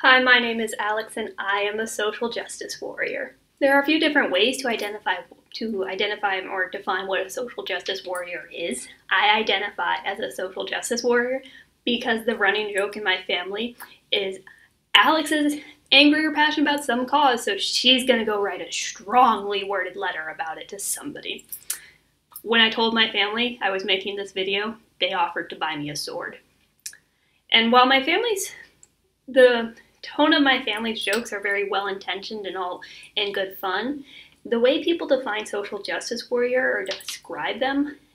Hi, my name is Alex and I am a social justice warrior. There are a few different ways to identify or define what a social justice warrior is. I identify as a social justice warrior because the running joke in my family is Alex is angry or passionate about some cause, so she's gonna go write a strongly worded letter about it to somebody. When I told my family I was making this video, they offered to buy me a sword. And while the tone of my family's jokes are very well-intentioned and all in good fun, the way people define social justice warrior or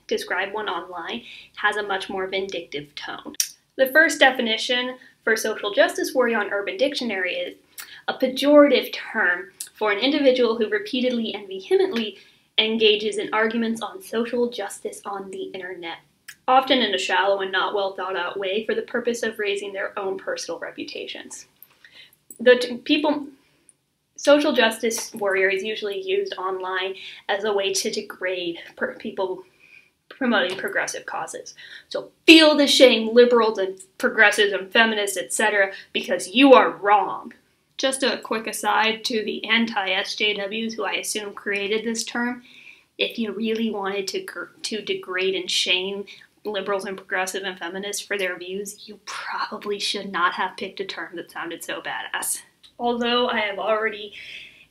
describe one online, has a much more vindictive tone. The first definition for social justice warrior on Urban Dictionary is a pejorative term for an individual who repeatedly and vehemently engages in arguments on social justice on the internet, often in a shallow and not well thought out way for the purpose of raising their own personal reputations. Social justice warrior is usually used online as a way to degrade people promoting progressive causes. So feel the shame, liberals and progressives and feminists, etc., because you are wrong. Just a quick aside to the anti-SJWs who I assume created this term. If you really wanted to degrade and shame liberals and progressive and feminists for their views, you probably should not have picked a term that sounded so badass. Although I have already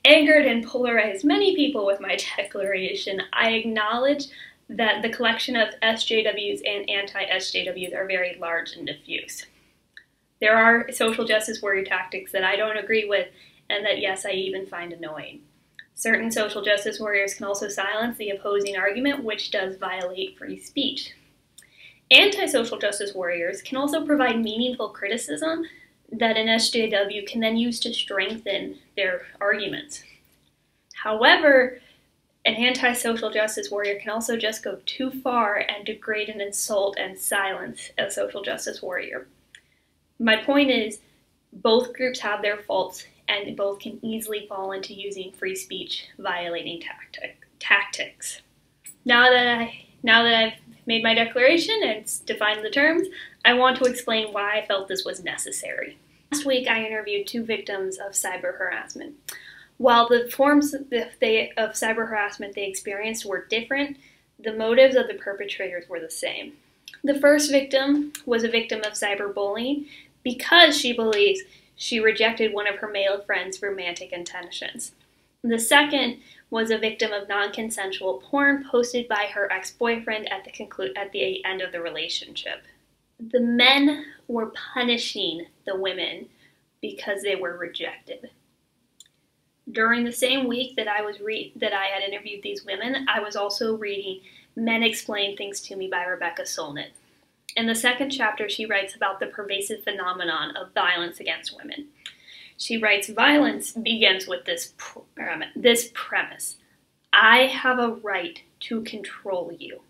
angered and polarized many people with my declaration, I acknowledge that the collection of SJWs and anti-SJWs are very large and diffuse. There are social justice warrior tactics that I don't agree with and that, yes, I even find annoying. Certain social justice warriors can also silence the opposing argument, which does violate free speech. Anti-social justice warriors can also provide meaningful criticism that an SJW can then use to strengthen their arguments. However, an anti-social justice warrior can also just go too far and degrade and insult and silence a social justice warrior. My point is, both groups have their faults and both can easily fall into using free speech violating tactics. Now that I've made my declaration and defined the terms, I want to explain why I felt this was necessary. Last week, I interviewed two victims of cyber harassment. While the forms of cyber harassment they experienced were different, the motives of the perpetrators were the same. The first victim was a victim of cyberbullying because she believes she rejected one of her male friend's romantic intentions. The second was a victim of non-consensual porn posted by her ex-boyfriend at the end of the relationship. The men were punishing the women because they were rejected. During the same week that I had interviewed these women, I was also reading Men Explain Things to Me by Rebecca Solnit. In the second chapter, she writes about the pervasive phenomenon of violence against women. She writes, violence begins with this premise. I have a right to control you.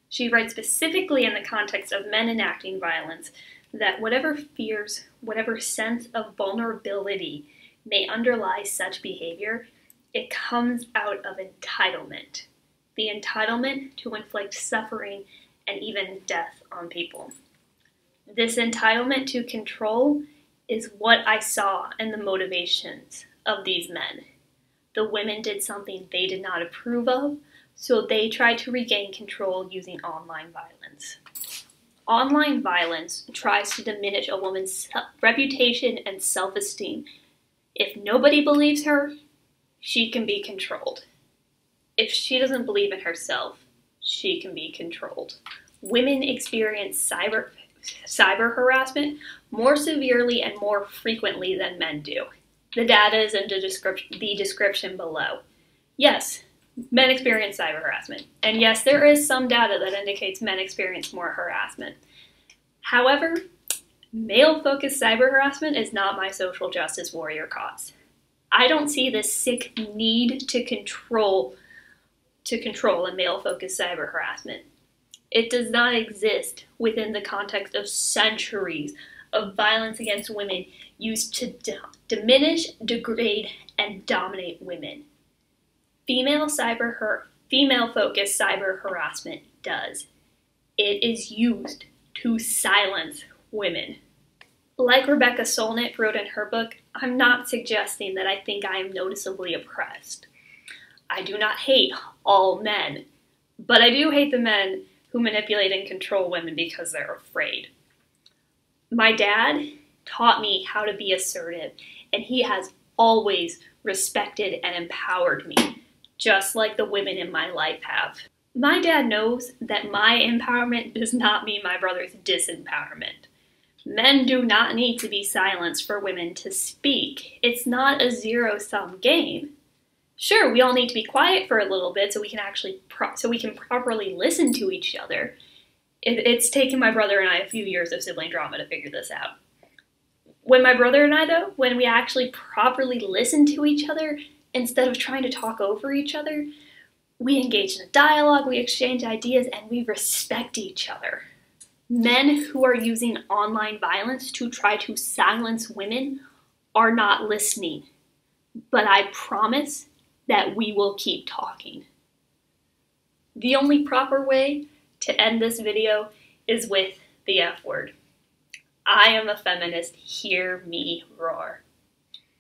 She writes specifically in the context of men enacting violence that whatever fears, whatever sense of vulnerability may underlie such behavior, it comes out of entitlement. The entitlement to inflict suffering and even death on people. This entitlement to control is what I saw in the motivations of these men. The women did something they did not approve of, so they tried to regain control using online violence. Online violence tries to diminish a woman's reputation and self-esteem. If nobody believes her, she can be controlled. If she doesn't believe in herself, she can be controlled. Women experience cyber harassment more severely and more frequently than men do. The data is in the description below. Yes, men experience cyber harassment. And yes, there is some data that indicates men experience more harassment. However, male-focused cyber harassment is not my social justice warrior cause. I don't see this sick need to control in male-focused cyber harassment. It does not exist within the context of centuries of violence against women used to diminish, degrade, and dominate women. Female-focused cyber harassment does. It is used to silence women. Like Rebecca Solnit wrote in her book, I'm not suggesting that I think I am noticeably oppressed. I do not hate all men, but I do hate the men who manipulate and control women because they're afraid. My dad taught me how to be assertive, and he has always respected and empowered me, just like the women in my life have. My dad knows that my empowerment does not mean my brother's disempowerment. Men do not need to be silenced for women to speak. It's not a zero-sum game. Sure, we all need to be quiet for a little bit so we can properly listen to each other. It's taken my brother and I a few years of sibling drama to figure this out. When my brother and I, though, when we actually properly listen to each other instead of trying to talk over each other, we engage in a dialogue, we exchange ideas, and we respect each other. Men who are using online violence to try to silence women are not listening. But I promise that we will keep talking. The only proper way to end this video is with the F word. I am a feminist. Hear me roar.